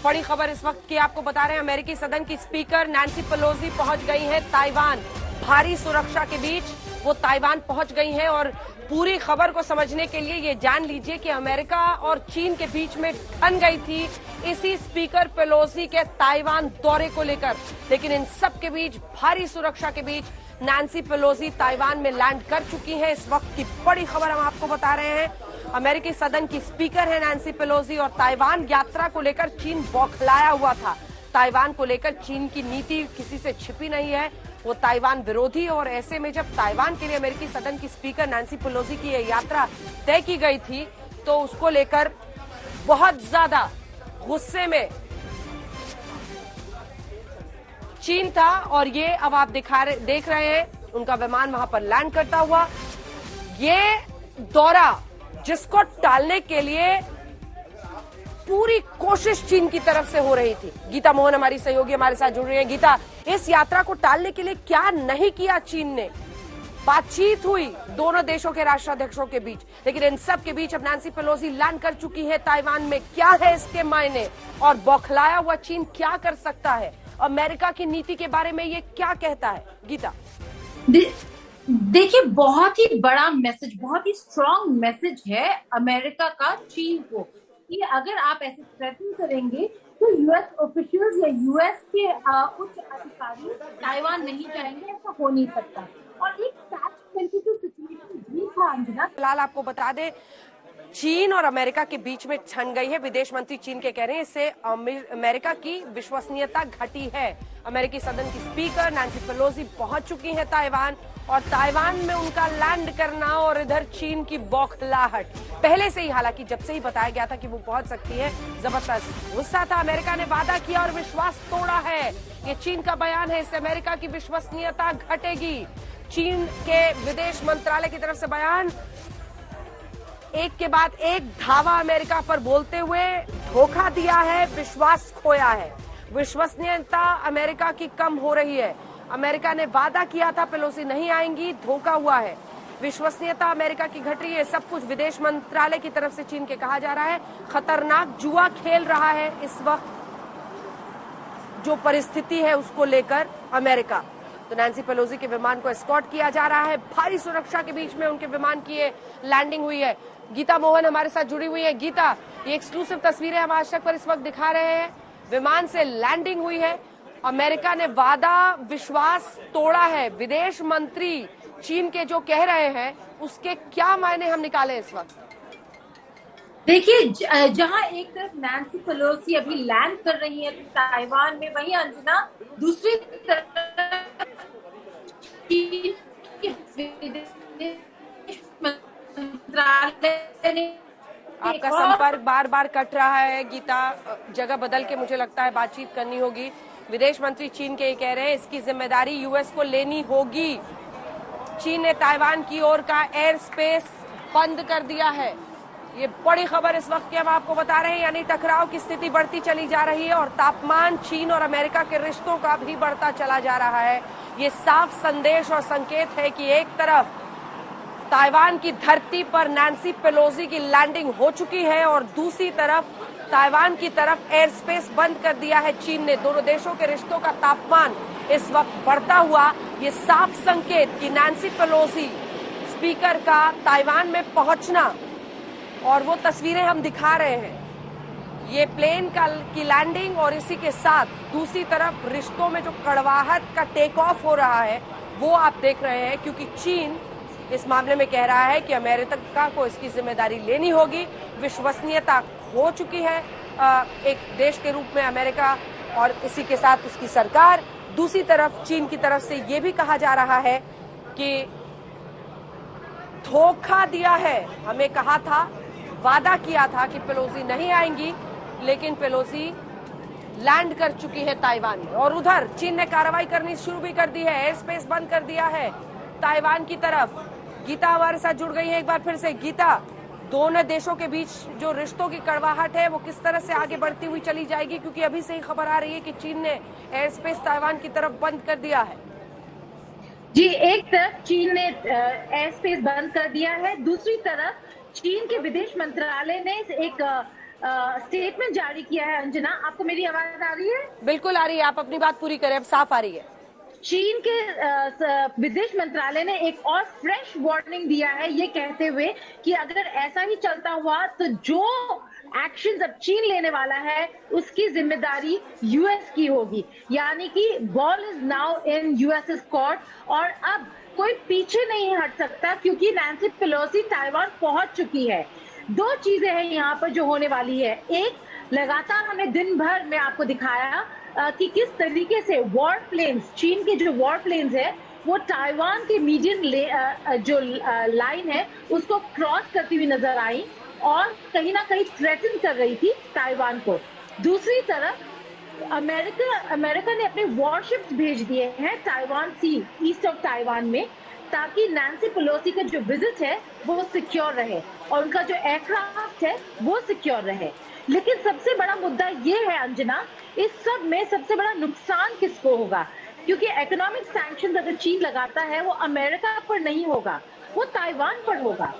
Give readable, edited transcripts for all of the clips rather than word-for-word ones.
बड़ी खबर इस वक्त की आपको बता रहे हैं। अमेरिकी सदन की स्पीकर नैंसी पेलोसी पहुंच गई हैं ताइवान। भारी सुरक्षा के बीच वो ताइवान पहुंच गई हैं और पूरी खबर को समझने के लिए ये जान लीजिए कि अमेरिका और चीन के बीच में ठन गई थी इसी स्पीकर पेलोसी के ताइवान दौरे को लेकर। लेकिन इन सब के बीच, भारी सुरक्षा के बीच, नैंसी पेलोसी ताइवान में लैंड कर चुकी हैं। इस वक्त की बड़ी खबर हम आपको बता रहे हैं। अमेरिकी सदन की स्पीकर है नैंसी पेलोसी और ताइवान यात्रा को लेकर चीन बौखलाया हुआ था। ताइवान को लेकर चीन की नीति किसी से छिपी नहीं है, वो ताइवान विरोधी। और ऐसे में जब ताइवान के लिए अमेरिकी सदन की स्पीकर नैंसी पेलोसी की यह यात्रा तय की गई थी तो उसको लेकर बहुत ज्यादा गुस्से में चीन था। और ये अब आप देख रहे हैं उनका विमान वहां पर लैंड करता हुआ। ये दौरा जिसको टालने के लिए पूरी कोशिश चीन की तरफ से हो रही थी। गीता मोहन हमारी सहयोगी हमारे साथ जुड़ रही हैं। गीता, इस यात्रा को टालने के लिए क्या नहीं किया चीन ने? बातचीत हुई दोनों देशों के राष्ट्राध्यक्षों के बीच, लेकिन इन सब के बीच अब नैंसी पेलोसी लैंड कर चुकी है ताइवान में। क्या है इसके मायने और बौखलाया हुआ चीन क्या कर सकता है? अमेरिका की नीति के बारे में ये क्या कहता है? गीता, देखिए, बहुत ही बड़ा मैसेज, बहुत ही स्ट्रॉन्ग मैसेज है अमेरिका का चीन को कि अगर आप ऐसे थ्रेटन करेंगे तो यूएस ऑफिशियल्स या यूएस के उच्च अधिकारी ताइवान नहीं जाएंगे। ऐसा हो नहीं सकता। और एक कैच-22 सिचुएशन भी था अंजना। फिलहाल आपको बता दें, चीन और अमेरिका के बीच में छन गई है। विदेश मंत्री चीन के कह रहे हैं इससे अमेरिका की विश्वसनीयता घटी है। अमेरिकी सदन की स्पीकर नैंसी पेलोसी पहुंच चुकी है ताइवान और ताइवान में उनका लैंड करना और इधर चीन की बौखलाहट पहले से ही, हालांकि जब से ही बताया गया था कि वो पहुंच सकती है, जबरदस्त गुस्सा था। अमेरिका ने वादा किया और विश्वास तोड़ा है। ये चीन का बयान है, इससे अमेरिका की विश्वसनीयता घटेगी। चीन के विदेश मंत्रालय की तरफ से बयान, एक के बाद एक धावा अमेरिका पर बोलते हुए, धोखा दिया है, विश्वास खोया है। विश्वसनीयता अमेरिका की कम हो रही है। अमेरिका ने वादा किया था पेलोसी नहीं आएंगी, धोखा हुआ है। विश्वसनीयता अमेरिका की घट रही है। सब कुछ विदेश मंत्रालय की तरफ से चीन के कहा जा रहा है। खतरनाक जुआ खेल रहा है इस वक्त जो परिस्थिति है उसको लेकर अमेरिका। तो नैंसी पेलोसी के विमान को एस्कॉर्ट किया जा रहा है। भारी सुरक्षा के बीच में उनके विमान की ये लैंडिंग हुई है। गीता मोहन हमारे साथ जुड़ी हुई है। गीता, ये एक्सक्लूसिव तस्वीरें हम आज तक पर इस वक्त दिखा रहे हैं। विमान से लैंडिंग हुई है। अमेरिका ने वादा, विश्वास तोड़ा है। विदेश मंत्री चीन के जो कह रहे हैं उसके क्या मायने हम निकाले इस वक्त? देखिए, जहां एक तरफ नैंसी पेलोसी अभी लैंड कर रही है ताइवान में, वहीं अंजना दूसरी तरफ मंत्रालय ने आपका संपर्क बार बार कट रहा है। गीता, जगह बदल के मुझे लगता है बातचीत करनी होगी। विदेश मंत्री चीन के ये कह रहे हैं इसकी जिम्मेदारी यूएस को लेनी होगी। चीन ने ताइवान की ओर का एयर स्पेस बंद कर दिया है। ये बड़ी खबर इस वक्त की हम आपको बता रहे हैं, यानी टकराव की स्थिति बढ़ती चली जा रही है और तापमान चीन और अमेरिका के रिश्तों का भी बढ़ता चला जा रहा है। ये साफ संदेश और संकेत है कि एक तरफ ताइवान की धरती पर नैंसी पेलोसी की लैंडिंग हो चुकी है और दूसरी तरफ ताइवान की तरफ एयर स्पेस बंद कर दिया है चीन ने। दोनों देशों के रिश्तों का तापमान इस वक्त बढ़ता हुआ, ये साफ संकेत कि नैंसी पेलोसी स्पीकर का ताइवान में पहुंचना, और वो तस्वीरें हम दिखा रहे हैं, ये प्लेन की लैंडिंग और इसी के साथ दूसरी तरफ रिश्तों में जो कड़वाहट का टेक ऑफ हो रहा है वो आप देख रहे हैं। क्योंकि चीन इस मामले में कह रहा है कि अमेरिका को इसकी जिम्मेदारी लेनी होगी। विश्वसनीयता हो चुकी है एक देश के रूप में अमेरिका और इसी के साथ उसकी सरकार। दूसरी तरफ चीन की तरफ से ये भी कहा जा रहा है कि धोखा दिया है, हमें कहा था, वादा किया था कि पेलोसी नहीं आएंगी, लेकिन पेलोसी लैंड कर चुकी है ताइवान में। और उधर चीन ने कार्रवाई करनी शुरू भी कर दी है, एयर स्पेस बंद कर दिया है ताइवान की तरफ। गीता हमारे साथ जुड़ गई है एक बार फिर से। गीता, दोनों देशों के बीच जो रिश्तों की कड़वाहट है वो किस तरह से आगे बढ़ती हुई चली जाएगी? क्योंकि अभी से ही खबर आ रही है कि चीन ने एयर स्पेस ताइवान की तरफ बंद कर दिया है। जी, एक तरफ चीन ने एयर स्पेस बंद कर दिया है, दूसरी तरफ चीन के विदेश मंत्रालय ने एक स्टेटमेंट जारी किया है। अंजना, आपको मेरी आवाज आ रही है? बिल्कुल आ रही है, आप अपनी बात पूरी करें, अब साफ आ रही है। चीन के विदेश मंत्रालय ने एक और फ्रेश वार्निंग दिया है, ये कहते हुए कि अगर ऐसा ही चलता हुआ तो जो एक्शंस अब चीन लेने वाला है उसकी जिम्मेदारी यूएस की होगी। यानी कि ball is now in US court, और अब कोई पीछे नहीं हट सकता, क्योंकि नैंसी पेलोसी ताइवान पहुंच चुकी है। दो चीजें हैं यहाँ पर जो होने वाली है। एक, लगातार हमने दिन भर में आपको दिखाया कि किस तरीके से वॉर प्लेन्स, चीन के जो वॉर प्लेन्स है वो ताइवान के मीडियम जो लाइन है उसको क्रॉस करती हुई नजर आई और कहीं ना कहीं थ्रेटन कर रही थी ताइवान को। दूसरी तरफ अमेरिका ने अपने वॉरशिप्स भेज दिए हैं Taiwan sea, east of Taiwan में, ताकि नैंसी पेलोसी का जो विजिट है वो सिक्योर रहे और उनका जो एयरक्राफ्ट है वो सिक्योर रहे। लेकिन सबसे बड़ा मुद्दा ये है अंजना, इस सब में सबसे बड़ा नुकसान किसको होगा? क्योंकि इकोनॉमिक सैंक्शंस अगर चीन लगाता है वो अमेरिका पर नहीं होगा, वो ताइवान पर होगा।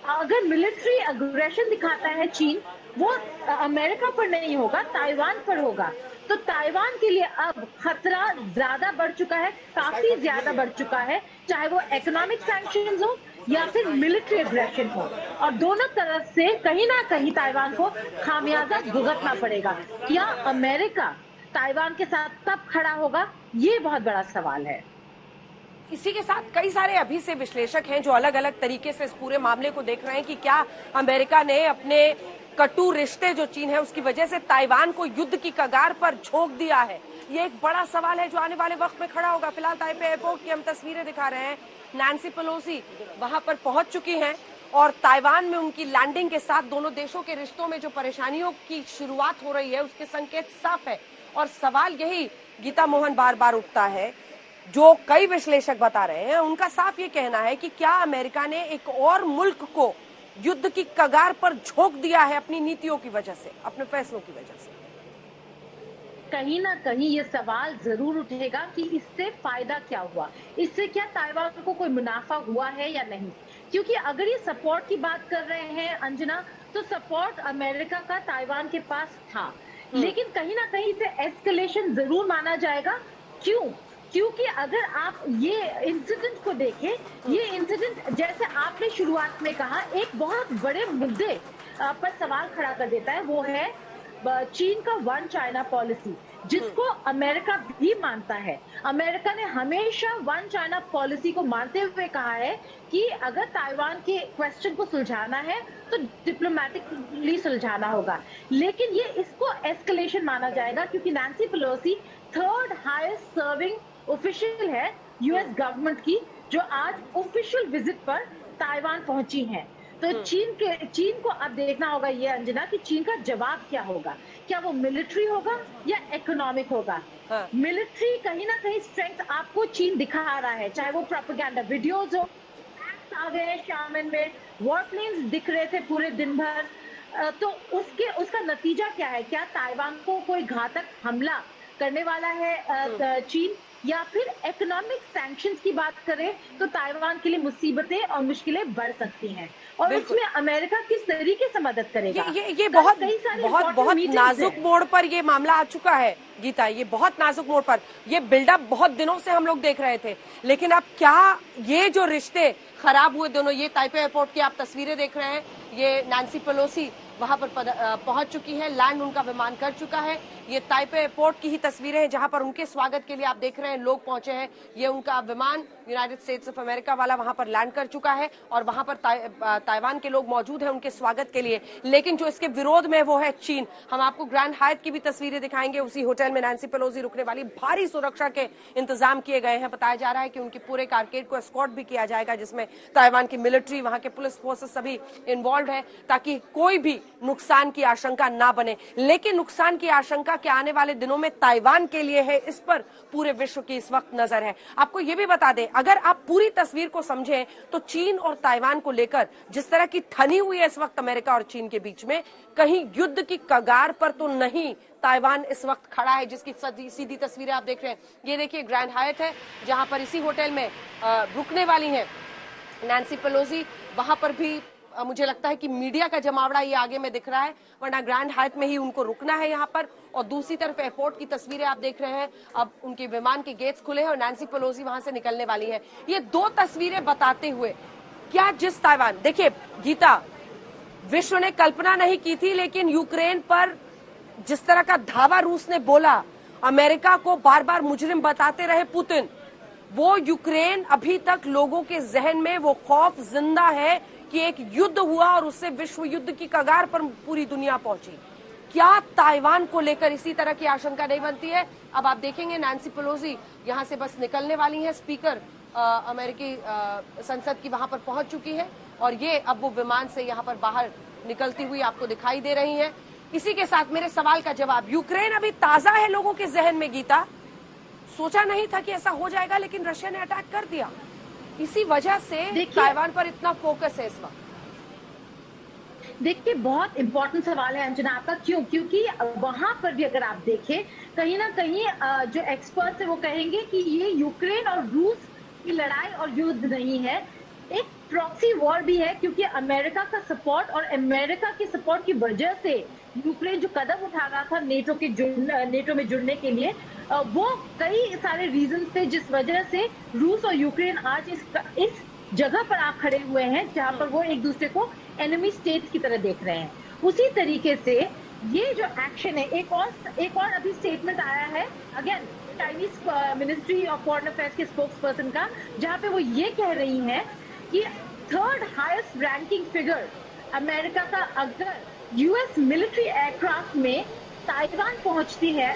अगर मिलिट्री अग्रेशन दिखाता है चीन, वो अमेरिका पर नहीं होगा, ताइवान पर होगा। तो ताइवान के लिए अब खतरा ज्यादा बढ़ चुका है, काफी ज्यादा बढ़ चुका है, चाहे वो इकोनॉमिक सैंक्शंस हो या फिर मिलिट्री एग्रेशन हो, और दोनों तरफ से कहीं ना कहीं ताइवान को खामियाजा भुगतना पड़ेगा। क्या अमेरिका ताइवान के साथ तब खड़ा होगा? ये बहुत बड़ा सवाल है। इसी के साथ कई सारे अभी से विश्लेषक हैं जो अलग अलग तरीके से इस पूरे मामले को देख रहे हैं कि क्या अमेरिका ने अपने कटु रिश्ते जो चीन है उसकी वजह से ताइवान को युद्ध की कगार पर झोंक दिया है। ये एक बड़ा सवाल है जो आने वाले वक्त में खड़ा होगा। फिलहाल ताइपे एयरपोर्ट की हम तस्वीरें दिखा रहे हैं। नैंसी पेलोसी वहां पर पहुंच चुकी हैं और ताइवान में उनकी लैंडिंग के साथ दोनों देशों के रिश्तों में जो परेशानियों की शुरुआत हो रही है उसके संकेत साफ है। और सवाल यही गीता मोहन बार बार उठता है, जो कई विश्लेषक बता रहे हैं, उनका साफ ये कहना है कि क्या अमेरिका ने एक और मुल्क को युद्ध की कगार पर झोंक दिया है अपनी नीतियों की वजह से, अपने फैसलों की वजह से। कहीं ना कहीं ये सवाल जरूर उठेगा कि इससे फायदा क्या हुआ, इससे क्या ताइवान को कोई मुनाफा हुआ है या नहीं। क्योंकि अगर ये सपोर्ट की बात कर रहे हैं अंजना, तो सपोर्ट अमेरिका का ताइवान के पास था, लेकिन कहीं ना कहीं इसे एस्केलेशन जरूर माना जाएगा। क्यों? क्योंकि अगर आप ये इंसिडेंट को देखें, ये इंसिडेंट जैसे आपने शुरुआत में कहा एक बहुत बड़े मुद्दे पर सवाल खड़ा कर देता है, वो है चीन का वन चाइना पॉलिसी, जिसको अमेरिका भी मानता है। अमेरिका ने हमेशा वन चाइना पॉलिसी को मानते हुए कहा है कि अगर ताइवान के क्वेश्चन को सुलझाना है तो डिप्लोमेटिकली सुलझाना होगा। लेकिन ये इसको एस्केलेशन माना जाएगा क्योंकि Nancy Pelosi third highest serving official है यूएस गवर्नमेंट की, जो आज ऑफिशियल विजिट पर ताइवान पहुंची हैं। तो चीन को अब देखना होगा ये अंजना कि चीन का जवाब क्या होगा। क्या वो मिलिट्री होगा या इकोनॉमिक होगा? हाँ। मिलिट्री कहीं ना कहीं स्ट्रेंथ आपको चीन दिखा रहा है, चाहे वो प्रोपेगेंडा वीडियोज हो, आ गए हैं शामिल में, वॉर प्लेन्स दिख रहे थे पूरे दिन भर। तो उसका नतीजा क्या है? क्या ताइवान को कोई घातक हमला करने वाला है चीन, या फिर इकोनॉमिक सैंक्शंस की बात करें तो ताइवान के लिए मुसीबतें और मुश्किलें बढ़ सकती हैं, और उसमें अमेरिका किस तरीके से मदद करेगा? ये बहुत नाजुक मोड़ पर ये मामला आ चुका है गीता, ये बहुत नाजुक मोड़ पर। ये बिल्डअप बहुत दिनों से हम लोग देख रहे थे, लेकिन अब क्या ये जो रिश्ते खराब हुए दोनों, ये ताइपे एयरपोर्ट की आप तस्वीरें देख रहे हैं, ये नैंसी पेलोसी वहां पर पहुंच चुकी है, लैंड उनका विमान कर चुका है। ये ताइपे एयरपोर्ट की ही तस्वीरें हैं जहां पर उनके स्वागत के लिए आप देख रहे हैं लोग पहुंचे हैं। ये उनका विमान यूनाइटेड स्टेट्स ऑफ अमेरिका वाला वहां पर लैंड कर चुका है और वहां पर ताइवान के लोग मौजूद हैं उनके स्वागत के लिए। लेकिन जो इसके विरोध में वो है चीन। हम आपको ग्रैंड हायत की भी तस्वीरें दिखाएंगे, उसी होटल में नैंसी पेलोसी रुकने वाली, भारी सुरक्षा के इंतजाम किए गए हैं। बताया जा रहा है कि उनके पूरे कारकेड को एस्कॉर्ट भी किया जाएगा, जिसमें ताइवान की मिलिट्री, वहां के पुलिस फोर्सेस सभी इन्वॉल्व है, ताकि कोई भी नुकसान की आशंका ना बने। लेकिन नुकसान की आशंका क्या आने वाले दिनों में ताइवान के लिए है, इस पर पूरे विश्व की इस वक्त नजर है। आपको ये भी बता दें, अगर आप पूरी तस्वीर को समझें तो चीन और ताइवान को लेकर जिस तरह की ठनी हुई है इस वक्त अमेरिका और चीन के बीच में, कहीं युद्ध की कगार पर तो नहीं ताइवान इस वक्त खड़ा है, जिसकी सीधी तस्वीरें आप देख रहे हैं। ये देखिए ग्रैंड हायत है जहां पर इसी होटल में रुकने वाली है नैंसी पेलोसी। वहां पर भी मुझे लगता है कि मीडिया का जमावड़ा ये आगे में दिख रहा है, वरना ग्रैंड हायट में ही उनको रुकना है यहाँ पर। और दूसरी तरफ एयरपोर्ट की तस्वीरें आप देख रहे हैं, अब उनके विमान के गेट्स खुले हैं और नैंसी पेलोसी वहां से निकलने वाली है। ये दो तस्वीरें बताते हुए क्या जिस ताइवान, देखिए गीता, विश्व ने कल्पना नहीं की थी, लेकिन यूक्रेन पर जिस तरह का धावा रूस ने बोला, अमेरिका को बार बार मुजरिम बताते रहे पुतिन, वो यूक्रेन अभी तक लोगों के जहन में वो खौफ जिंदा है कि एक युद्ध हुआ और उससे विश्व युद्ध की कगार पर पूरी दुनिया पहुंची। क्या ताइवान को लेकर इसी तरह की आशंका नहीं बनती है? अब आप देखेंगे नैंसी पेलोसी यहां से बस निकलने वाली है, स्पीकर अमेरिकी संसद की वहां पर पहुंच चुकी है और ये अब वो विमान से यहां पर बाहर निकलती हुई आपको दिखाई दे रही है। इसी के साथ मेरे सवाल का जवाब, यूक्रेन अभी ताजा है लोगों के जहन में गीता, सोचा नहीं था कि ऐसा हो जाएगा, लेकिन रशिया ने अटैक कर दिया, इसी वजह से ताइवान पर इतना फोकस है इस वक्त। देखिए, बहुत इंपॉर्टेंट सवाल है अंजना आपका। क्यों? क्योंकि वहां पर भी अगर आप देखें, कहीं ना कहीं जो एक्सपर्ट्स है वो कहेंगे कि ये यूक्रेन और रूस की लड़ाई और युद्ध नहीं है, एक प्रॉक्सी वॉर भी है, क्योंकि अमेरिका का सपोर्ट और अमेरिका के सपोर्ट की वजह से यूक्रेन जो कदम उठा रहा था नेटो में जुड़ने के लिए, वो कई सारे रीजन थे जिस वजह से रूस और यूक्रेन आज इस जगह पर आप खड़े हुए हैं जहां पर वो एक दूसरे को एनिमी स्टेट्स की तरह देख रहे हैं। उसी तरीके से ये जो एक्शन है, एक और अभी स्टेटमेंट आया है again Chinese ministry of foreign affairs के स्पोक्स पर्सन का, जहां पे वो ये कह रही हैं कि third highest ranking figure America का अगर यूएस मिलिट्री एयरक्राफ्ट में ताइवान पहुंचती है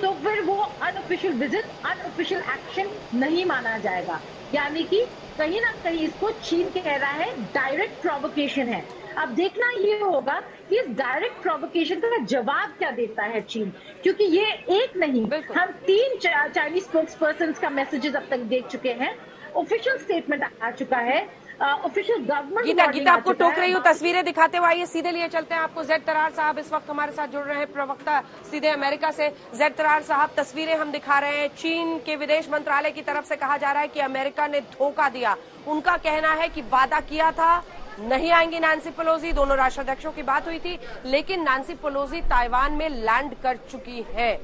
तो फिर वो अनऑफिशियल विजिट, अनऑफिशियल एक्शन नहीं माना जाएगा। यानी कि कहीं ना कहीं इसको चीन कह रहा है डायरेक्ट प्रोवोकेशन है। अब देखना ये होगा कि इस डायरेक्ट प्रोवोकेशन का जवाब क्या देता है चीन, क्योंकि ये एक नहीं, हम 3 चाइनीज स्पोक्स पर्सन का मैसेजेस अब तक देख चुके हैं, ऑफिशियल स्टेटमेंट आ चुका है, ऑफिशियल गवर्नमेंट। गीता आपको टोक रही हूँ, तस्वीरें दिखाते हुए आइए सीधे लिए चलते हैं आपको। जेड तरार साहब इस वक्त हमारे साथ जुड़ रहे हैं, प्रवक्ता सीधे अमेरिका से। जेड तरार साहब, तस्वीरें हम दिखा रहे हैं, चीन के विदेश मंत्रालय की तरफ से कहा जा रहा है कि अमेरिका ने धोखा दिया। उनका कहना है कि वादा किया था नहीं आएंगी नैंसी पेलोसी, दोनों राष्ट्राध्यक्षों की बात हुई थी, लेकिन नैंसी पेलोसी ताइवान में लैंड कर चुकी है।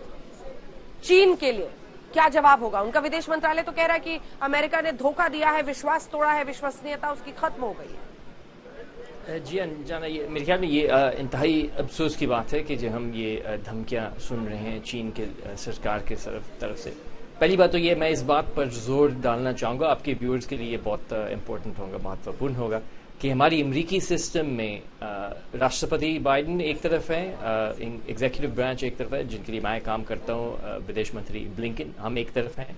चीन के लिए क्या जवाब होगा? उनका विदेश मंत्रालय तो कह रहा है कि अमेरिका ने धोखा दिया है, विश्वास तोड़ा है, विश्वसनीयता उसकी खत्म हो गई है। जी जाना, ये मेरे ख्याल में ये इंतहाई अफसोस की बात है कि जो हम ये धमकियां सुन रहे हैं चीन के सरकार के तरफ से। पहली बात तो ये, मैं इस बात पर जोर डालना चाहूँगा, आपके व्यूअर्स के लिए बहुत इम्पोर्टेंट होगा, महत्वपूर्ण होगा, कि हमारी अमरीकी सिस्टम में राष्ट्रपति बाइडेन एक तरफ है, एग्जीक्यूटिव ब्रांच एक तरफ है जिनके लिए मैं काम करता हूँ, विदेश मंत्री ब्लिंकन हम एक तरफ हैं,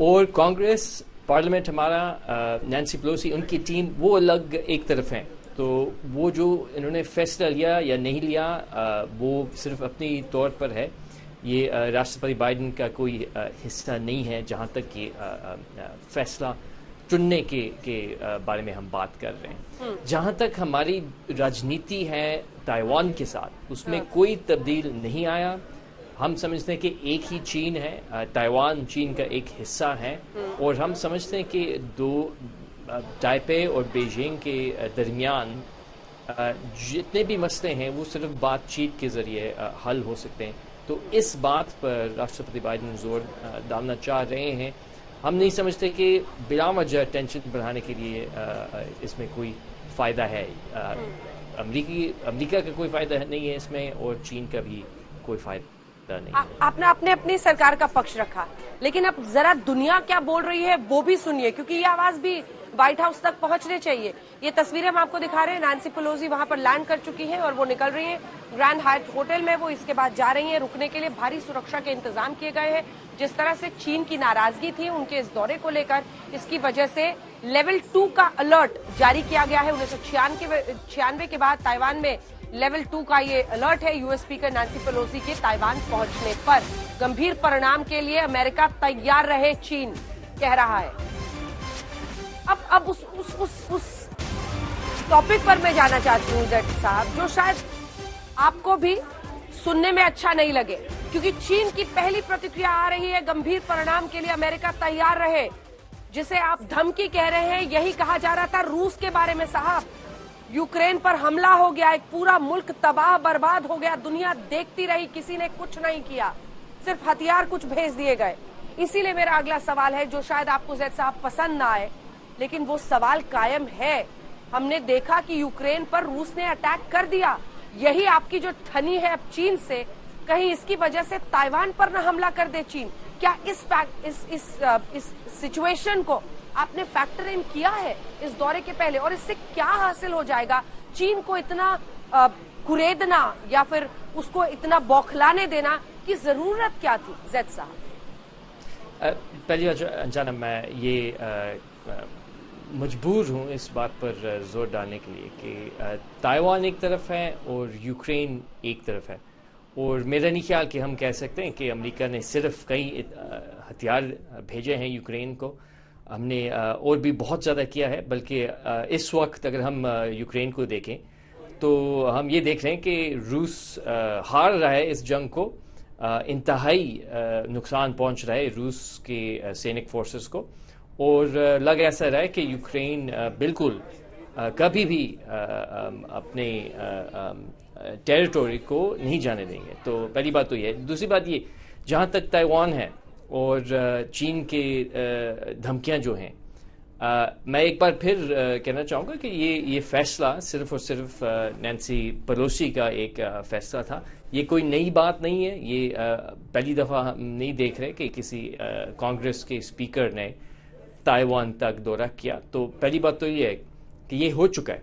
और कांग्रेस पार्लियामेंट हमारा, नैंसी पेलोसी उनकी टीम वो अलग एक तरफ हैं। तो वो जो इन्होंने फैसला लिया या नहीं लिया वो सिर्फ अपनी तौर पर है, ये राष्ट्रपति बाइडेन का कोई हिस्सा नहीं है जहाँ तक ये फैसला चुनने के बारे में हम बात कर रहे हैं। जहां तक हमारी राजनीति है ताइवान के साथ, उसमें कोई तब्दील नहीं आया। हम समझते हैं कि एक ही चीन है, ताइवान चीन का एक हिस्सा है, और हम समझते हैं कि दो ताइपे और बीजिंग के दरमियान जितने भी मसले हैं वो सिर्फ बातचीत के जरिए हल हो सकते हैं। तो इस बात पर राष्ट्रपति बाइडेन जोर डालना चाह रहे हैं। हम नहीं समझते कि बिना वजह टेंशन बढ़ाने के लिए इसमें कोई फ़ायदा है। अमेरिका का कोई फ़ायदा नहीं है इसमें, और चीन का भी कोई फ़ायदा नहीं है। आपने अपनी सरकार का पक्ष रखा, लेकिन अब जरा दुनिया क्या बोल रही है वो भी सुनिए, क्योंकि ये आवाज भी व्हाइट हाउस तक पहुंचने चाहिए। ये तस्वीरें हम आपको दिखा रहे हैं, नैंसी पेलोसी वहां पर लैंड कर चुकी है और वो निकल रही है ग्रैंड हायट होटल में। वो इसके बाद जा रही है, रुकने के लिए भारी सुरक्षा के इंतजाम किए गए हैं। जिस तरह से चीन की नाराजगी थी उनके इस दौरे को लेकर, इसकी वजह से लेवल 2 का अलर्ट जारी किया गया है। 1996 के बाद ताइवान में लेवल 2 का ये अलर्ट है यूएस स्पीकर नैंसी पेलोसी के ताइवान पहुंचने पर। गंभीर परिणाम के लिए अमेरिका तैयार रहे, चीन कह रहा है। अब उस टॉपिक पर मैं जाना चाहती हूँ जट साहब, जो शायद आपको भी सुनने में अच्छा नहीं लगे, क्योंकि चीन की पहली प्रतिक्रिया आ रही है गंभीर परिणाम के लिए अमेरिका तैयार रहे, जिसे आप धमकी कह रहे हैं। यही कहा जा रहा था रूस के बारे में साहब, यूक्रेन पर हमला हो गया, एक पूरा मुल्क तबाह बर्बाद हो गया, दुनिया देखती रही, किसी ने कुछ नहीं किया, सिर्फ हथियार कुछ भेज दिए गए। इसीलिए मेरा अगला सवाल है, जो शायद आपको जैद साहब पसंद ना आए, लेकिन वो सवाल कायम है। हमने देखा कि यूक्रेन पर रूस ने अटैक कर दिया, यही आपकी जो ठनी है अब चीन से, कहीं इसकी वजह से ताइवान पर न हमला कर दे चीन। क्या इस सिचुएशन को आपने फैक्टर इन किया है इस दौरे के पहले, और इससे क्या हासिल हो जाएगा? चीन को इतना कुरेदना या फिर उसको इतना बौखलाने देना की जरूरत क्या थी जैद साहब? पहली बात अनजाना, मैं ये मजबूर हूँ इस बात पर जोर डालने के लिए कि ताइवान एक तरफ है और यूक्रेन एक तरफ है, और मेरा नहीं ख्याल कि हम कह सकते हैं कि अमेरिका ने सिर्फ कई हथियार भेजे हैं यूक्रेन को। हमने और भी बहुत ज़्यादा किया है, बल्कि इस वक्त अगर हम यूक्रेन को देखें तो हम ये देख रहे हैं कि रूस हार रहा है इस जंग को, इंतहाई नुकसान पहुंच रहा है रूस के सैनिक फोर्सेस को, और लग ऐसा रहा है कि यूक्रेन बिल्कुल कभी भी अपने टेरिटोरी को नहीं जाने देंगे। तो पहली बात तो ये है। दूसरी बात ये, जहाँ तक ताइवान है और चीन के धमकियाँ जो हैं, मैं एक बार फिर कहना चाहूँगा कि ये फैसला सिर्फ और सिर्फ नैन्सी पेलोसी का एक फैसला था। ये कोई नई बात नहीं है। ये पहली दफ़ा हम नहीं देख रहे कि किसी कांग्रेस के स्पीकर ने ताइवान तक दौरा किया। तो पहली बात तो ये है कि ये हो चुका है,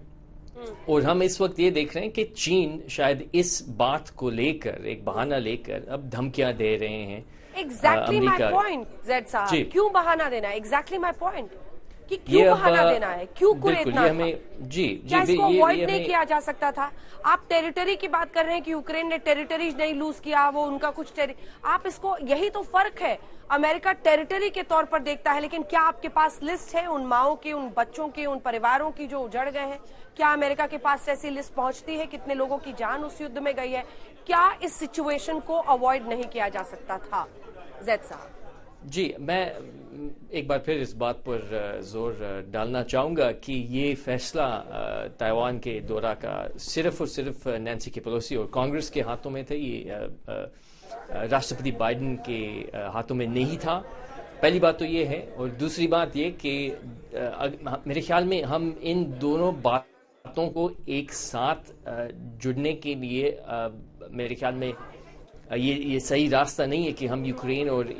और हम इस वक्त ये देख रहे हैं कि चीन शायद इस बात को लेकर एक बहाना लेकर अब धमकियां दे रहे हैं। एग्जैक्टली माय पॉइंट जैद साहब, क्यों बहाना देना है? एग्जैक्टली माय पॉइंट कि क्यों बहाना देना है, क्यों कुरेदना था? क्या इसको अवॉइड नहीं किया जा सकता था? आप टेरिटरी की बात कर रहे हैं कि यूक्रेन ने टेरिटरी नहीं लूज किया, वो उनका कुछ आप इसको, यही तो फर्क है। अमेरिका टेरिटरी के तौर पर देखता है, लेकिन क्या आपके पास लिस्ट है उन माओं की, उन बच्चों की, उन परिवारों की जो उजड़ गए हैं? क्या अमेरिका के पास ऐसी लिस्ट पहुंचती है? कितने लोगों की जान उस युद्ध में गई है? क्या इस सिचुएशन को अवॉइड नहीं किया जा सकता था जैद साहब? जी, मैं एक बार फिर इस बात पर जोर डालना चाहूँगा कि ये फैसला ताइवान के दौरा का सिर्फ और सिर्फ नैन्सी पेलोसी और कांग्रेस के हाथों में थे। ये राष्ट्रपति बाइडेन के हाथों में नहीं था। पहली बात तो ये है, और दूसरी बात ये कि मेरे ख्याल में हम इन दोनों बातों को एक साथ जुड़ने के लिए मेरे ख्याल में ये सही रास्ता नहीं है कि हम यूक्रेन और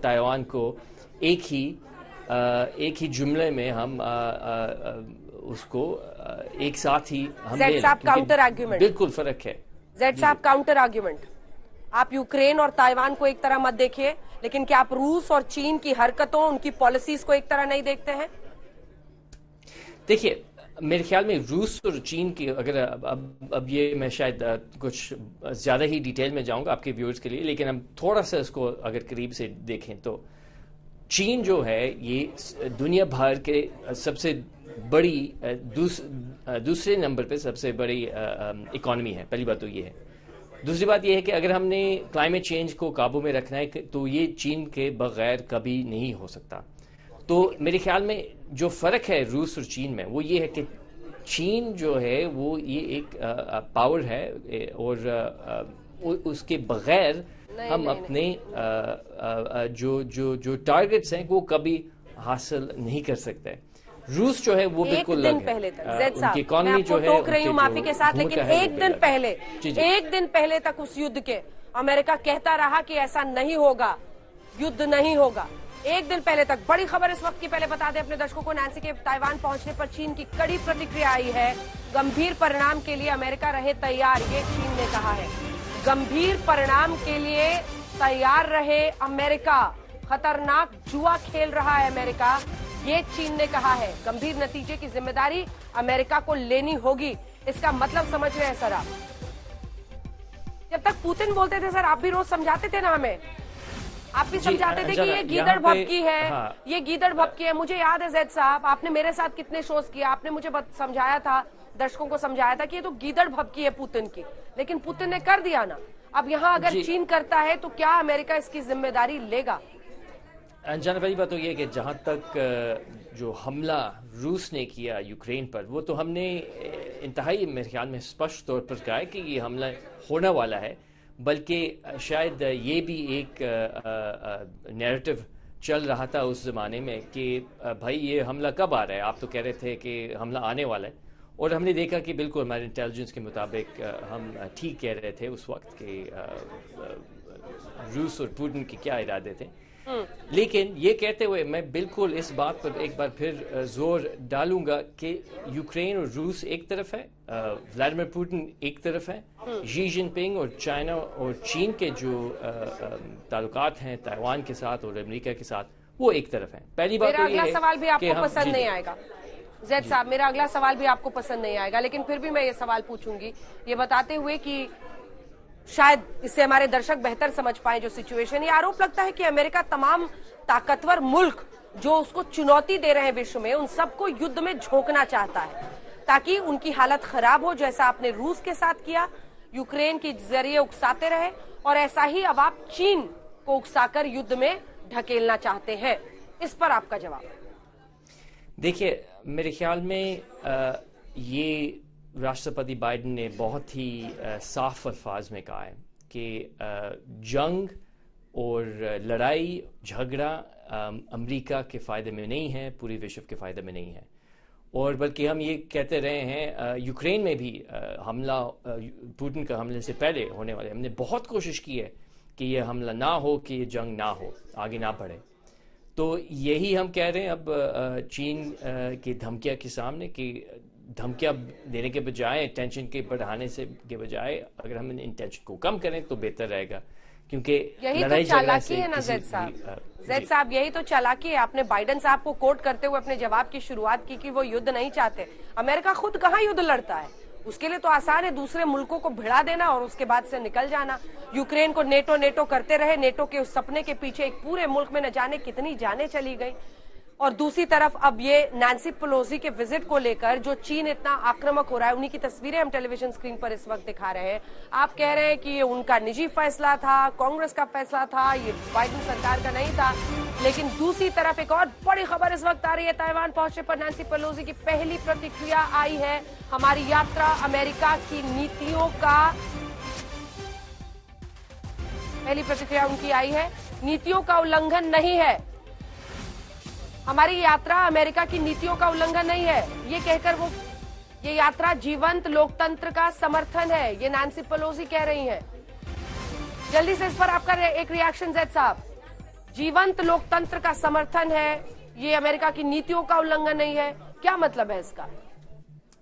ताइवान को एक ही जुमले में हम उसको एक साथ ही हम ले लें। काउंटर आर्ग्यूमेंट, बिल्कुल फर्क है जैद साहब। काउंटर आर्ग्यूमेंट, आप यूक्रेन और ताइवान को एक तरह मत देखिए, लेकिन क्या आप रूस और चीन की हरकतों, उनकी पॉलिसीज को एक तरह नहीं देखते हैं? देखिए, मेरे ख्याल में रूस और चीन की, अगर अब ये मैं शायद कुछ ज़्यादा ही डिटेल में जाऊंगा आपके व्यूअर्स के लिए, लेकिन हम थोड़ा सा इसको अगर करीब से देखें तो चीन जो है ये दुनिया भर के सबसे बड़ी दूसरे नंबर पे सबसे बड़ी इकॉनमी है। पहली बात तो ये है। दूसरी बात यह है कि अगर हमने क्लाइमेट चेंज को काबू में रखना है तो ये चीन के बगैर कभी नहीं हो सकता। तो मेरे ख्याल में जो फ़र्क है रूस और चीन में वो ये है कि चीन जो है वो ये एक पावर है, और उसके बगैर हम अपने जो टारगेट्स हैं वो कभी हासिल नहीं कर सकते। रूस जो है वो बिल्कुल एक दिन पहले तक उनकी इकॉनमी जो है, टोक रही हूँ माफी के साथ, लेकिन एक दिन पहले तक उस युद्ध के अमेरिका कहता रहा कि ऐसा नहीं होगा, युद्ध नहीं होगा। एक दिन पहले तक। बड़ी खबर इस वक्त की, पहले बता दें अपने दर्शकों को, नैन्सी के ताइवान पहुंचने पर चीन की कड़ी प्रतिक्रिया आई है। गंभीर परिणाम के लिए अमेरिका रहे तैयार, ये चीन ने कहा है। गंभीर परिणाम के लिए तैयार रहे अमेरिका, खतरनाक जुआ खेल रहा है अमेरिका, ये चीन ने कहा है। गंभीर नतीजे की जिम्मेदारी अमेरिका को लेनी होगी, इसका मतलब समझ रहे हैं सर आप? जब तक पुतिन बोलते थे सर, आप भी रोज समझाते थे ना हमें, आप भी समझाते थे कि ये गीदड़ भपकी है, हाँ। ये गीदड़ भपकी है। मुझे याद है जैद साहब, आपने मेरे साथ कितने शोज किए, आपने मुझे समझाया था, दर्शकों को समझाया था कि ये तो गीदड़ भपकी है पुतिन की, लेकिन पुतिन ने कर दिया ना। अब यहाँ अगर चीन करता है तो क्या अमेरिका इसकी जिम्मेदारी लेगा? अनजाना, पहली बात तो ये है कि जहाँ तक जो हमला रूस ने किया यूक्रेन पर, वो तो हमने इंतहाई मेरे ख्याल में स्पष्ट तौर पर कहा है कि ये हमला होने वाला है। बल्कि शायद ये भी एक नैरेटिव चल रहा था उस ज़माने में कि भाई ये हमला कब आ रहा है, आप तो कह रहे थे कि हमला आने वाला है। और हमने देखा कि बिल्कुल हमारे इंटेलिजेंस के मुताबिक हम ठीक कह रहे थे उस वक्त कि रूस और पुतिन के क्या इरादे थे। लेकिन ये कहते हुए मैं बिल्कुल इस बात पर एक बार फिर जोर डालूंगा कि यूक्रेन और रूस एक तरफ है, व्लादिमीर पुतिन एक तरफ है, शी जिनपिंग और चाइना और चीन के जो ताल्लुकात हैं ताइवान के साथ और अमेरिका के साथ, वो एक तरफ हैं। पहली बात तो ये है सवाल भी कि आपको हम पसंद नहीं आएगा जैद साहब, मेरा अगला सवाल भी आपको पसंद नहीं आएगा, लेकिन फिर भी मैं ये सवाल पूछूंगी, ये बताते हुए कि शायद इससे हमारे दर्शक बेहतर समझ पाए जो सिचुएशन। ये आरोप लगता है कि अमेरिका तमाम ताकतवर मुल्क जो उसको चुनौती दे रहे हैं विश्व में, उन सबको युद्ध में झोंकना चाहता है ताकि उनकी हालत खराब हो, जैसा आपने रूस के साथ किया, यूक्रेन के जरिए उकसाते रहे, और ऐसा ही अब आप चीन को उकसाकर युद्ध में ढकेलना चाहते हैं। इस पर आपका जवाब? देखिए, मेरे ख्याल में ये राष्ट्रपति बाइडेन ने बहुत ही साफ अल्फाज में कहा है कि जंग और लड़ाई झगड़ा अमेरिका के फ़ायदे में नहीं है, पूरे विश्व के फ़ायदे में नहीं है। और बल्कि हम ये कहते रहे हैं, यूक्रेन में भी हमला पुतिन का हमले से पहले होने वाले, हमने बहुत कोशिश की है कि ये हमला ना हो, कि ये जंग ना हो, आगे ना बढ़े। तो यही हम कह रहे हैं अब चीन की धमकियाँ के सामने, कि धमकियाँ देने के बजाय, टेंशन के बढ़ाने से के बजाय अगर हम इन टेंशन को कम करें तो बेहतर रहेगा, क्योंकि यही तो चालाकी है ना जैद साहब, यही तो चालाकी है। आपने बाइडेन साहब को कोट करते हुए अपने जवाब की शुरुआत की कि वो युद्ध नहीं चाहते। अमेरिका खुद कहाँ युद्ध लड़ता है, उसके लिए तो आसान है दूसरे मुल्कों को भिड़ा देना और उसके बाद से निकल जाना। यूक्रेन को नेटो करते रहे, नेटो के उस सपने के पीछे एक पूरे मुल्क में न जाने कितनी जानें चली गई। और दूसरी तरफ अब ये नैंसी पेलोसी के विजिट को लेकर जो चीन इतना आक्रामक हो रहा है, उन्हीं की तस्वीरें हम टेलीविजन स्क्रीन पर इस वक्त दिखा रहे हैं। आप कह रहे हैं कि ये उनका निजी फैसला था, कांग्रेस का फैसला था, ये बाइडेन सरकार का नहीं था। लेकिन दूसरी तरफ एक और बड़ी खबर इस वक्त आ रही है, ताइवान पहुंचने पर नैंसी पेलोसी की पहली प्रतिक्रिया आई है। हमारी यात्रा अमेरिका की नीतियों का, पहली प्रतिक्रिया उनकी आई है, नीतियों का उल्लंघन नहीं है। हमारी यात्रा अमेरिका की नीतियों का उल्लंघन नहीं है, ये कहकर वो, ये यात्रा जीवंत लोकतंत्र का समर्थन है, ये नैंसी पेलोसी कह रही हैं। जल्दी से इस पर आपका एक रिएक्शन जैद साहब। जीवंत लोकतंत्र का समर्थन है, ये अमेरिका की नीतियों का उल्लंघन नहीं है, क्या मतलब है इसका?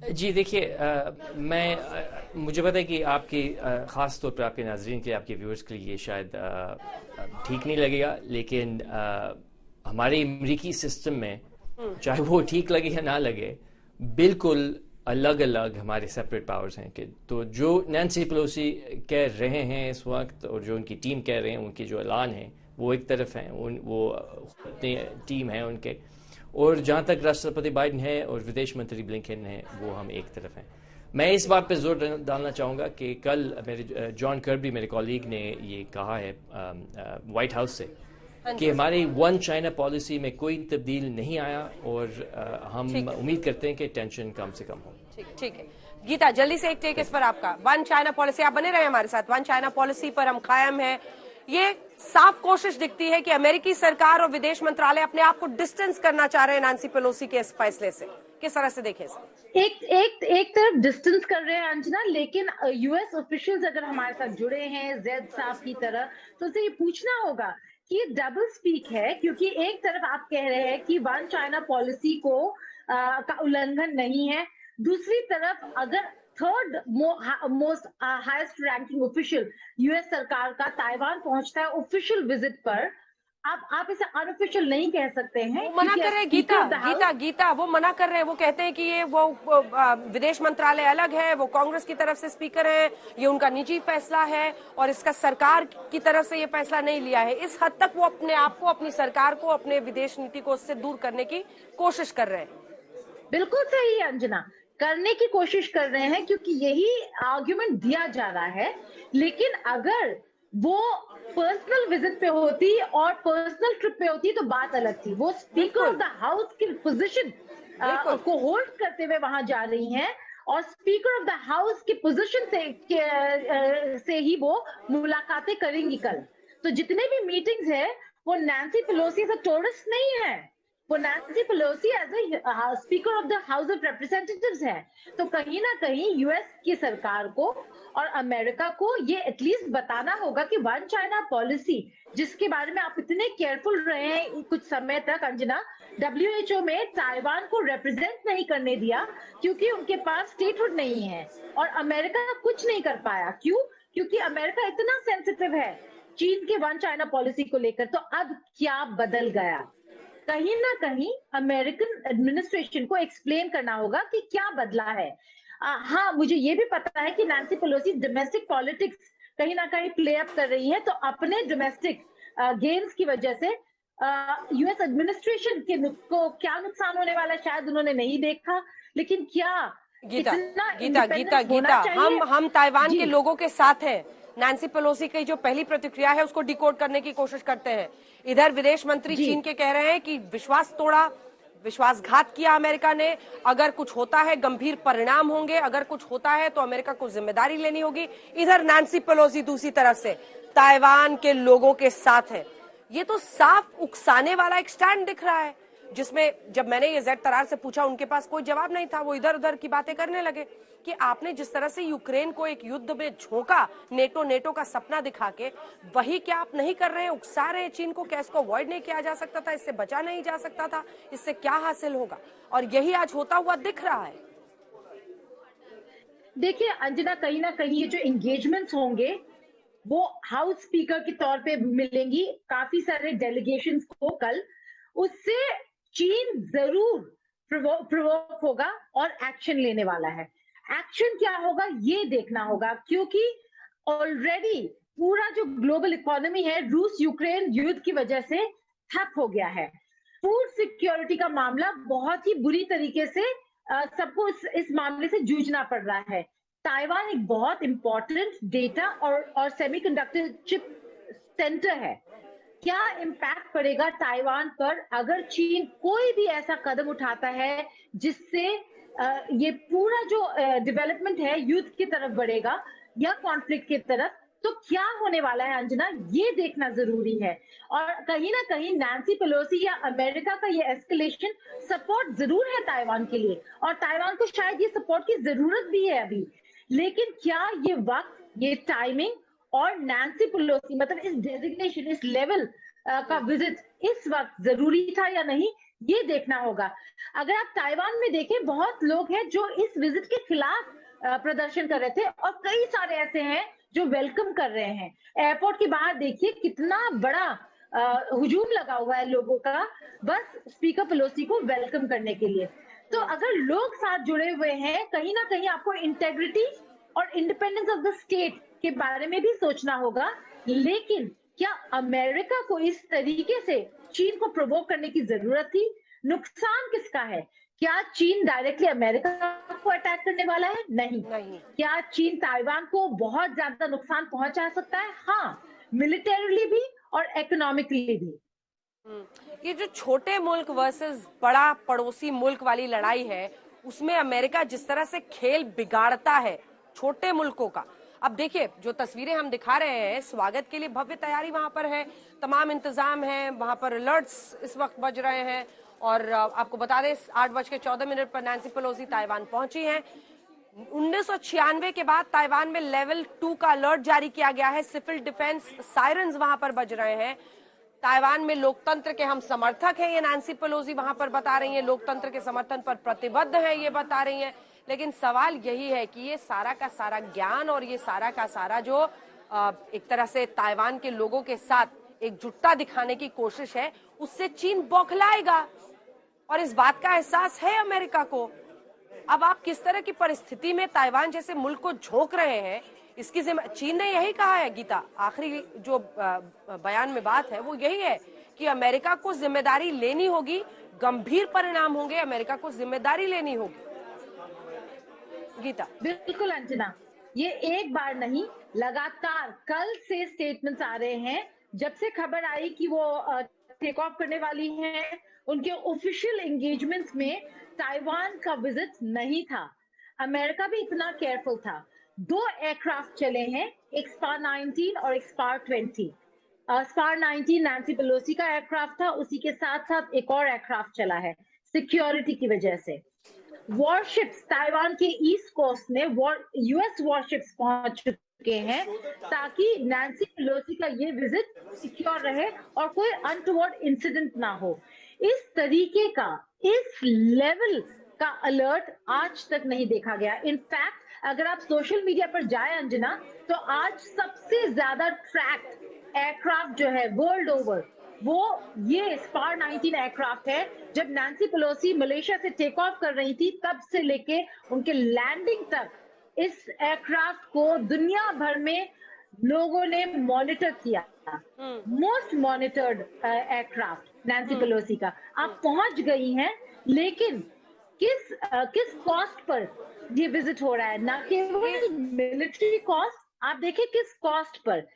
जी देखिए, मुझे पता है कि आपके ख़ास तौर पर आपके नाज़रीन के लिए, आपके व्यूअर्स के लिए ये शायद ठीक नहीं लगेगा, लेकिन हमारे अमेरिकी सिस्टम में, चाहे वो ठीक लगे या ना लगे, बिल्कुल अलग अलग हमारे सेपरेट पावर्स हैं। कि तो जो नैंसी पेलोसी कह रहे हैं इस वक्त और जो उनकी टीम कह रहे हैं, उनके जो ऐलान हैं वो एक तरफ हैं, वो अपनी टीम है उनके, और जहाँ तक राष्ट्रपति बाइडेन है और विदेश मंत्री ब्लिंकन है, वो हम एक तरफ हैं। मैं इस बात पर जोर डालना चाहूँगा कि कल मेरे जॉन कर्बी, मेरे कॉलीग, ने ये कहा है व्हाइट हाउस से कि हमारी वन चाइना पॉलिसी में कोई तब्दील नहीं आया, और हम उम्मीद करते हैं कि टेंशन कम से कम हो। ठीक है गीता, जल्दी से एक टेक इस पर आपका। वन चाइना पॉलिसी, आप बने रहे हमारे साथ। वन चाइना पॉलिसी पर हम कायम हैं। ये साफ कोशिश दिखती है कि अमेरिकी सरकार और विदेश मंत्रालय अपने आप को डिस्टेंस करना चाह रहे हैं नैंसी पेलोसी के इस फैसले से। किस तरह से देखें इसे? एक तरफ डिस्टेंस कर रहे हैं अंजना, लेकिन यूएस ऑफिशियल्स अगर हमारे साथ जुड़े हैं जैद साहब की तरह, तो उसे ये पूछना होगा कि ये डबल स्पीक है, क्योंकि एक तरफ आप कह रहे हैं कि वन चाइना पॉलिसी को का उल्लंघन नहीं है, दूसरी तरफ अगर third most highest ranking official US सरकार का ताइवान पहुंचता है ऑफिशियल विजिट पर, आप इसे अनऑफिशियल नहीं कह सकते हैं। वो मना कर रहे हैं गीता, वो मना कर रहे हैं। वो कहते हैं कि ये वो विदेश मंत्रालय अलग है, वो कांग्रेस की तरफ से स्पीकर है, ये उनका निजी फैसला है और इसका सरकार की तरफ से ये फैसला नहीं लिया है। इस हद तक वो अपने आप को, अपनी सरकार को, अपने विदेश नीति को उससे दूर करने की कोशिश कर रहे हैं। बिल्कुल सही है अंजना, करने की कोशिश कर रहे हैं, क्योंकि यही आर्ग्यूमेंट दिया जा रहा है। लेकिन अगर वो पर्सनल विजिट पे होती और पर्सनल ट्रिप पे होती तो बात अलग थी। वो स्पीकर ऑफ द हाउस की पोजीशन को होल्ड करते हुए वहां जा रही हैं और स्पीकर ऑफ द हाउस की पोजीशन से ही वो मुलाकातें करेंगी कल। तो जितने भी मीटिंग्स है वो Nancy Pelosi as a tourist नहीं है, वो Nancy Pelosi as a speaker of the house of representatives है। तो कहीं ना कहीं यूएस की सरकार को और अमेरिका को ये एटलीस्ट बताना होगा कि वन चाइना पॉलिसी, जिसके बारे में आप इतने केयरफुल रहे हैं कुछ समय तक अंजना, डब्ल्यूएचओ में ताइवान को रिप्रेजेंट नहीं करने दिया क्योंकि उनके पास स्टेटहुड नहीं है और अमेरिका कुछ नहीं कर पाया। क्यों? क्योंकि अमेरिका इतना सेंसिटिव है चीन के वन चाइना पॉलिसी को लेकर। तो अब क्या बदल गया? कहीं ना कहीं अमेरिकन एडमिनिस्ट्रेशन को एक्सप्लेन करना होगा कि क्या बदला है। हाँ, मुझे ये भी पता है कि नैन्सी पेलोसी डोमेस्टिक पॉलिटिक्स कहीं ना कहीं प्ले अप कर रही है, तो अपने डोमेस्टिक गेम्स की वजह से यूएस एडमिनिस्ट्रेशन को क्या नुकसान होने वाला है शायद उन्होंने नहीं देखा। लेकिन क्या गीता गीता गीता गीता हम ताइवान के लोगों के साथ हैं। नैन्सी पेलोसी की जो पहली प्रतिक्रिया है उसको डिकोड करने की कोशिश करते हैं। इधर विदेश मंत्री चीन के कह रहे हैं कि विश्वास तोड़ा, विश्वासघात किया अमेरिका ने, अगर कुछ होता है गंभीर परिणाम होंगे, अगर कुछ होता है तो अमेरिका को जिम्मेदारी लेनी होगी। इधर नैन्सी पेलोसी दूसरी तरफ से ताइवान के लोगों के साथ है। ये तो साफ उकसाने वाला एक स्टैंड दिख रहा है, जिसमें जब मैंने ये जेड तरार से पूछा उनके पास कोई जवाब नहीं था। वो इधर उधर की बातें करने लगे कि आपने जिस तरह से यूक्रेन को एक युद्ध में झोंका नेटो का सपना दिखा के, वही क्या आप नहीं कर रहे हैं? उकसा रहे हैं चीन को। क्या इसको अवॉइड नहीं किया जा सकता था? इससे बचा नहीं जा सकता था? इससे क्या हासिल होगा? और यही आज होता हुआ दिख रहा है। देखिए अंजना, कहीं ना कहीं ये जो एंगेजमेंट्स होंगे वो हाउस स्पीकर के तौर पे मिलेंगी काफी सारे डेलीगेशंस को कल। उससे चीन जरूर प्रोवोक होगा और एक्शन लेने वाला है। एक्शन क्या होगा ये देखना होगा, क्योंकि ऑलरेडी पूरा जो ग्लोबल इकोनॉमी है रूस यूक्रेन युद्ध की वजह से ठप हो गया है। फूड सिक्योरिटी का मामला बहुत ही बुरी तरीके से सबको इस मामले से जूझना पड़ रहा है। ताइवान एक बहुत इंपॉर्टेंट डेटा और सेमीकंडक्टर चिप सेंटर है। क्या इम्पैक्ट पड़ेगा ताइवान पर अगर चीन कोई भी ऐसा कदम उठाता है जिससे ये पूरा जो डेवलपमेंट है युद्ध की तरफ बढ़ेगा या कॉन्फ्लिक्ट की तरफ? तो क्या होने वाला है अंजना, ये देखना जरूरी है। और कहीं ना कहीं नैन्सी पेलोसी या अमेरिका का ये एस्केलेशन सपोर्ट जरूर है ताइवान के लिए, और ताइवान को शायद ये सपोर्ट की जरूरत भी है अभी। लेकिन क्या ये वक्त, ये टाइमिंग और नैन्सी पेलोसी मतलब इस डेजिग्नेशन, इस लेवल का विजिट इस वक्त जरूरी था या नहीं, ये देखना होगा। अगर आप ताइवान में देखें, बहुत लोग हैं जो इस विजिट के खिलाफ प्रदर्शन कर रहे थे और कई सारे ऐसे हैं जो वेलकम कर रहे हैं। एयरपोर्ट के बाहर देखिए कितना बड़ा हुजूम लगा हुआ है लोगों का, बस स्पीकर पेलोसी को वेलकम करने के लिए। तो अगर लोग साथ जुड़े हुए हैं, कहीं ना कहीं आपको इंटेग्रिटी और इंडिपेंडेंस ऑफ द स्टेट के बारे में भी सोचना होगा। लेकिन क्या अमेरिका को इस तरीके से चीन को प्रोवोक करने की जरूरत थी? नुकसान किसका है? क्या चीन डायरेक्टली अमेरिका को अटैक करने वाला है? नहीं। क्या चीन ताइवान को बहुत ज्यादा नुकसान पहुंचा सकता है? हाँ, मिलिटरीली भी और इकोनॉमिकली भी। ये जो छोटे मुल्क वर्सेस बड़ा पड़ोसी मुल्क वाली लड़ाई है, उसमें अमेरिका जिस तरह से खेल बिगाड़ता है छोटे मुल्कों का। अब देखिए जो तस्वीरें हम दिखा रहे हैं, स्वागत के लिए भव्य तैयारी वहां पर है, तमाम इंतजाम है, वहां पर अलर्ट्स इस वक्त बज रहे हैं। और आपको बता दें 8:14 पर नैन्सी पेलोसी ताइवान पहुंची हैं। 1996 के बाद ताइवान में लेवल 2 का अलर्ट जारी किया गया है। सिविल डिफेंस सायरन्स वहां पर बज रहे हैं। ताइवान में लोकतंत्र के हम समर्थक हैं, ये नैन्सी पेलोसी वहां पर बता रही हैं। लोकतंत्र के समर्थन पर प्रतिबद्ध है, ये बता रही हैं। लेकिन सवाल यही है कि ये सारा का सारा ज्ञान और ये सारा का सारा जो एक तरह से ताइवान के लोगों के साथ एकजुटता दिखाने की कोशिश है, उससे चीन बौखलाएगा। और इस बात का एहसास है अमेरिका को। अब आप किस तरह की परिस्थिति में ताइवान जैसे मुल्क को झोंक रहे हैं, इसकी चीन ने यही कहा है गीता, आखिरी जो बयान में बात है वो यही है कि अमेरिका को जिम्मेदारी लेनी होगी, गंभीर परिणाम होंगे, अमेरिका को जिम्मेदारी लेनी होगी। गीता। बिल्कुल अंजना, ये एक बार नहीं लगातार कल से स्टेटमेंट्स आ रहे हैं, जब से खबर आई कि वो टेक ऑफ करने वाली हैं, उनके ऑफिशियल एंगेजमेंट्स में ताइवान का विजिट नहीं था। अमेरिका भी इतना केयरफुल था। 2 एयरक्राफ्ट चले हैं, एक स्पार 19 और एक स्पार 20। स्पार 19 नैंसी पेलोसी का एयरक्राफ्ट था, उसी के साथ साथ एक और एयरक्राफ्ट चला है सिक्योरिटी की वजह से। वॉरशिप्स ताइवान के ईस्ट कोस्ट में यूएस वॉरशिप्स पहुंच चुके हैं ताकि नैंसी पेलोसी का ये विजिट सिक्योर रहे और कोई अनटुवर्ड इंसिडेंट ना हो। इस तरीके का, इस लेवल का अलर्ट आज तक नहीं देखा गया। इनफैक्ट अगर आप सोशल मीडिया पर जाए अंजना, तो आज सबसे ज्यादा ट्रैक्ड एयरक्राफ्ट जो है वर्ल्ड ओवर, वो ये स्पार 19 एयरक्राफ्ट है। जब नैंसी पेलोसी मलेशिया से टेक ऑफ कर रही थी, तब से लेके उनके लैंडिंग तक इस एयरक्राफ्ट को दुनिया भर में लोगों ने मॉनिटर किया। Most monitored aircraft Nancy Pelosi का। आप पहुंच गई हैं, लेकिन किस कॉस्ट पर ये विजिट हो रहा है? ना केवल मिलिट्री कॉस्ट, आप देखिए किस कॉस्ट पर।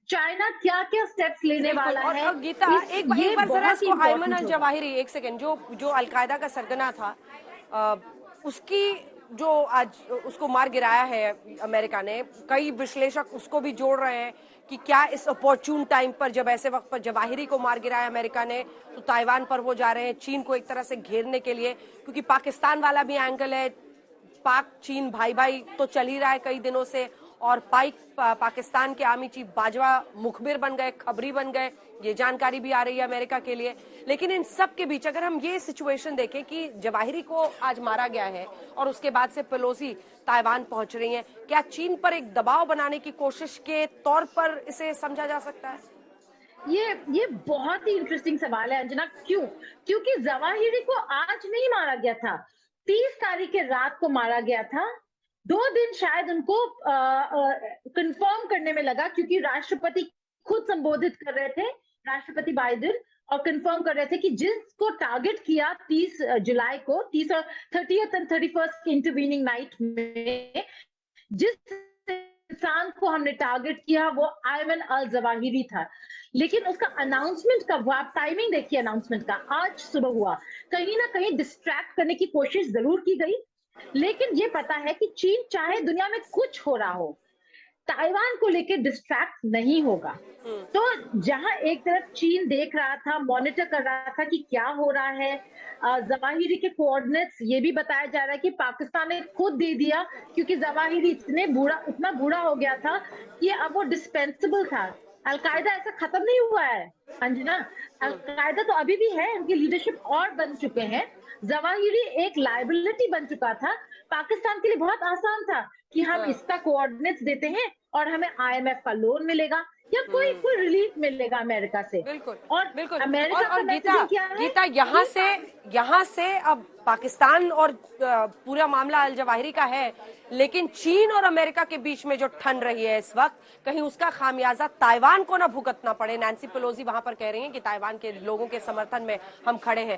चाइना क्या क्या स्टेप्स लेने वाला है। और गीता, एक बार जरा इसको अयमन अल जवाहिरी, एक सेकंड, जो अलकायदा का सरगना था, उसकी जो आज उसको मार गिराया है अमेरिका ने, कई विश्लेषक उसको भी जोड़ रहे हैं कि क्या इस अपॉर्चून टाइम पर, जब ऐसे वक्त पर जवाहिरी को मार गिराया अमेरिका ने, तो ताइवान पर वो जा रहे हैं चीन को एक तरह से घेरने के लिए, क्योंकि पाकिस्तान वाला भी एंगल है। पाक चीन भाई भाई तो चल ही रहा है कई दिनों से, और पाकिस्तान के आर्मी चीफ बाजवा मुखबिर बन गए, खबरी बन गए, ये जानकारी भी आ रही है अमेरिका के लिए। लेकिन इन सब के बीच अगर हम ये सिचुएशन देखें कि जवाहिरी को आज मारा गया है और उसके बाद से पेलोसी ताइवान पहुंच रही हैं, क्या चीन पर एक दबाव बनाने की कोशिश के तौर पर इसे समझा जा सकता है? ये बहुत ही इंटरेस्टिंग सवाल है अंजना। क्यों? क्योंकि जवाहिरी को आज नहीं मारा गया था, 30 तारीख के रात को मारा गया था। 2 दिन शायद उनको कंफर्म करने में लगा, क्योंकि राष्ट्रपति खुद संबोधित कर रहे थे, राष्ट्रपति बाइडेन, और कंफर्म कर रहे थे कि जिसको टारगेट किया 30 जुलाई को, 30 और 30th एंड 31st की इंटरवीनिंग नाइट में जिस इंसान को हमने टारगेट किया वो अयमन अल जवाहिरी था। लेकिन उसका अनाउंसमेंट का, आप टाइमिंग देखिए अनाउंसमेंट का, आज सुबह हुआ। कहीं ना कहीं डिस्ट्रैक्ट करने की कोशिश जरूर की गई, लेकिन ये पता है कि चीन चाहे दुनिया में कुछ हो रहा हो, ताइवान को लेकर डिस्ट्रैक्ट नहीं होगा। तो जहां एक तरफ चीन देख रहा था, मॉनिटर कर रहा था कि क्या हो रहा है, जवाहिरी के कोऑर्डिनेट्स ये भी बताया जा रहा है कि पाकिस्तान ने खुद दे दिया, क्योंकि जवाहिरी इतना बूढ़ा हो गया था कि अब वो डिस्पेंसेबल था। अलकायदा ऐसा खत्म नहीं हुआ है अंजना, अलकायदा तो अभी भी है, उनकी लीडरशिप और बन चुके हैं। जवाहिरी एक लायबिलिटी बन चुका था। पाकिस्तान के लिए बहुत आसान था कि हम इसका कोऑर्डिनेट्स देते हैं और हमें IMF का लोन मिलेगा या कोई रिलीफ मिलेगा अमेरिका से। बिल्कुल, और बिल्कुल। अमेरिका और का गीता यहाँ से अब पाकिस्तान और पूरा मामला अल जवाहिरी का है, लेकिन चीन और अमेरिका के बीच में जो ठन रही है इस वक्त, कहीं उसका खामियाजा ताइवान को ना भुगतना पड़े। नैंसी पेलोसी वहां पर कह रही हैं कि ताइवान के लोगों के समर्थन में हम खड़े हैं।